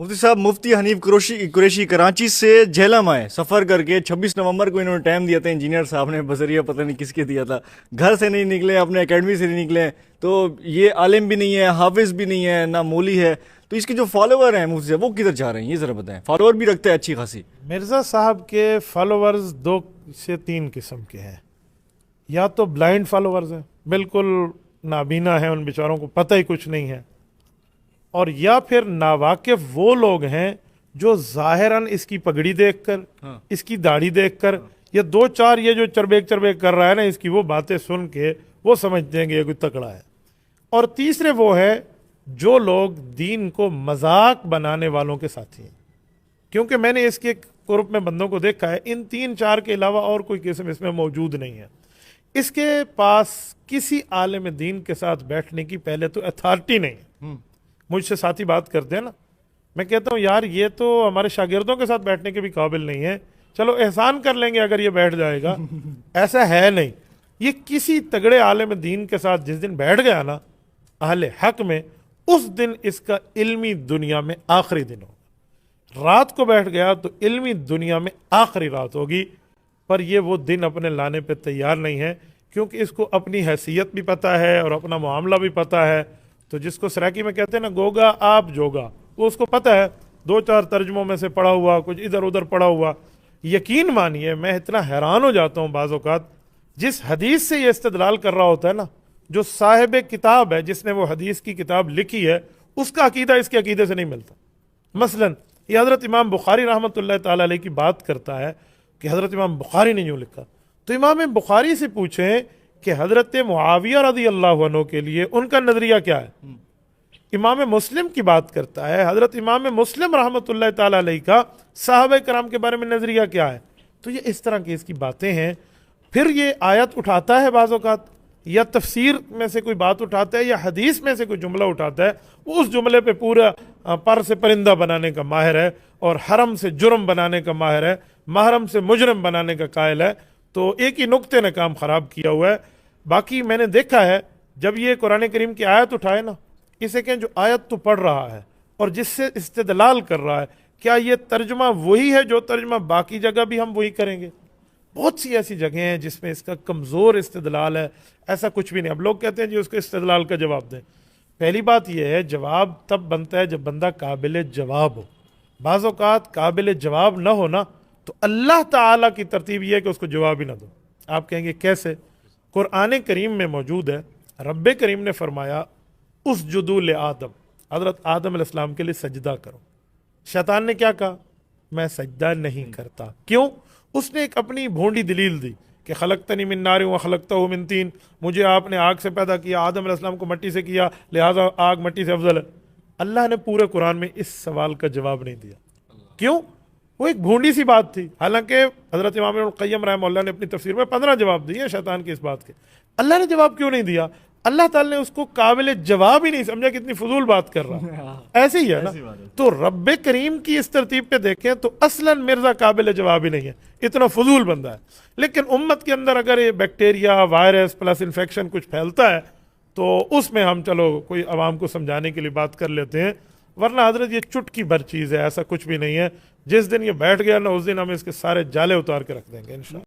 مفتی صاحب، مفتی حنیف قریشی کراچی سے جہلم آئے سفر کر کے. 26 نومبر کو انہوں نے ٹائم دیا تھا انجینئر صاحب نے، بذریعہ پتہ نہیں کس کے دیا تھا. گھر سے نہیں نکلے، اپنے اکیڈمی سے نہیں نکلے. تو یہ عالم بھی نہیں ہے، حافظ بھی نہیں ہے، نہ مولی ہے. تو اس کے جو فالوور ہیں مفتی صاحب، وہ کدھر جا رہے ہیں یہ ذرا بتائیں. فالوور بھی رکھتے ہیں اچھی خاصی. مرزا صاحب کے فالوورز 2 سے 3 قسم کے ہیں. یا تو بلائنڈ فالوورز ہیں، بالکل نابینا ہیں، ان بیچاروں کو پتہ ہی کچھ نہیں ہے. اور یا پھر ناواقف وہ لوگ ہیں جو ظاہراً اس کی پگڑی دیکھ کر، اس کی داڑھی دیکھ کر، یا 2-4 یہ جو چربیک کر رہا ہے نا، اس کی وہ باتیں سن کے وہ سمجھتے ہیں کہ یہ کوئی تکڑا ہے. اور تیسرے وہ ہے جو لوگ دین کو مذاق بنانے والوں کے ساتھی ہیں. کیونکہ میں نے اس کے گروپ میں بندوں کو دیکھا ہے، ان 3-4 کے علاوہ اور کوئی قسم اس میں موجود نہیں ہے. اس کے پاس کسی عالم دین کے ساتھ بیٹھنے کی پہلے تو اتھارٹی نہیں ہے. مجھ سے ساتھی بات کرتے ہیں نا، میں کہتا ہوں یار یہ تو ہمارے شاگردوں کے ساتھ بیٹھنے کے بھی قابل نہیں ہے، چلو احسان کر لیں گے اگر یہ بیٹھ جائے گا. ایسا ہے نہیں. یہ کسی تگڑے عالم دین کے ساتھ جس دن بیٹھ گیا نا اہل حق میں، اس دن اس کا علمی دنیا میں آخری دن ہوگا. رات کو بیٹھ گیا تو علمی دنیا میں آخری رات ہوگی. پر یہ وہ دن اپنے لانے پہ تیار نہیں ہے، کیونکہ اس کو اپنی حیثیت بھی پتہ ہے اور اپنا معاملہ بھی پتہ ہے. تو جس کو سرائکی میں کہتے ہیں نا گوگا آپ جوگا، وہ اس کو پتہ ہے. 2-4 ترجموں میں سے پڑھا ہوا، کچھ ادھر ادھر پڑھا ہوا. یقین مانیے میں اتنا حیران ہو جاتا ہوں بعض اوقات، جس حدیث سے یہ استدلال کر رہا ہوتا ہے نا، جو صاحب کتاب ہے جس نے وہ حدیث کی کتاب لکھی ہے، اس کا عقیدہ اس کے عقیدے سے نہیں ملتا. مثلا یہ حضرت امام بخاری رحمۃ اللہ تعالی علیہ کی بات کرتا ہے کہ حضرت امام بخاری نے یوں لکھا. تو امام بخاری سے پوچھیں کہ حضرت معاویہ رضی اللہ عنہ کے لیے ان کا نظریہ کیا ہے. امام مسلم کی بات کرتا ہے، حضرت امام مسلم رحمۃ اللہ تعالی علیہ کا صحابہ کرام کے بارے میں نظریہ کیا ہے. تو یہ اس طرح کی اس کی باتیں ہیں. پھر یہ آیت اٹھاتا ہے بعض اوقات، یا تفسیر میں سے کوئی بات اٹھاتا ہے، یا حدیث میں سے کوئی جملہ اٹھاتا ہے، وہ اس جملے پہ پورا پر سے پرندہ بنانے کا ماہر ہے، اور حرم سے جرم بنانے کا ماہر ہے، محرم سے مجرم بنانے کا قائل ہے. تو ایک ہی نقطے نے کام خراب کیا ہوا ہے. باقی میں نے دیکھا ہے جب یہ قرآن کریم کی آیت اٹھائے نا، اسے کہیں جو آیت تو پڑھ رہا ہے اور جس سے استدلال کر رہا ہے، کیا یہ ترجمہ وہی ہے جو ترجمہ باقی جگہ بھی ہم وہی کریں گے؟ بہت سی ایسی جگہیں ہیں جس میں اس کا کمزور استدلال ہے. ایسا کچھ بھی نہیں. اب لوگ کہتے ہیں جی اس کو استدلال کا جواب دیں. پہلی بات یہ ہے جواب تب بنتا ہے جب بندہ قابل جواب ہو. بعض اوقات قابل جواب نہ ہونا تو اللہ تعالیٰ کی ترتیب یہ ہے کہ اس کو جواب ہی نہ دو. آپ کہیں گے کیسے؟ قرآن کریم میں موجود ہے، رب کریم نے فرمایا اسجدوا لآدم، حضرت آدم علیہ السلام کے لیے سجدہ کرو. شیطان نے کیا کہا؟ میں سجدہ نہیں کرتا. کیوں؟ اس نے ایک اپنی بھونڈی دلیل دی کہ خلقتنی من نار وخلقتہ من طین، مجھے آپ نے آگ سے پیدا کیا، آدم علیہ السلام کو مٹی سے کیا، لہٰذا آگ مٹی سے افضل ہے. اللہ نے پورے قرآن میں اس سوال کا جواب نہیں دیا. کیوں؟ وہ ایک بھونڈی سی بات تھی. حالانکہ حضرت امام ابن القیم رحمہ اللہ نے اپنی تفسیر میں 15 جواب دیے شیطان کی اس بات کے. اللہ نے جواب کیوں نہیں دیا؟ اللہ تعالی نے اس کو قابل جواب ہی نہیں سمجھا. کتنی فضول بات کر رہا. ایسے ہی ہے نا. تو رب کریم کی اس ترتیب پہ دیکھیں تو اصلاً مرزا قابل جواب ہی نہیں ہے، اتنا فضول بندہ ہے. لیکن امت کے اندر اگر یہ بیکٹیریا، وائرس پلس انفیکشن کچھ پھیلتا ہے تو اس میں ہم چلو کوئی عوام کو سمجھانے کے لیے بات کر لیتے ہیں، ورنہ حضرت یہ چٹکی بھر چیز ہے، ایسا کچھ بھی نہیں ہے. جس دن یہ بیٹھ گیا نا اس دن ہم اس کے سارے جالے اتار کے رکھ دیں گے انشاءاللہ.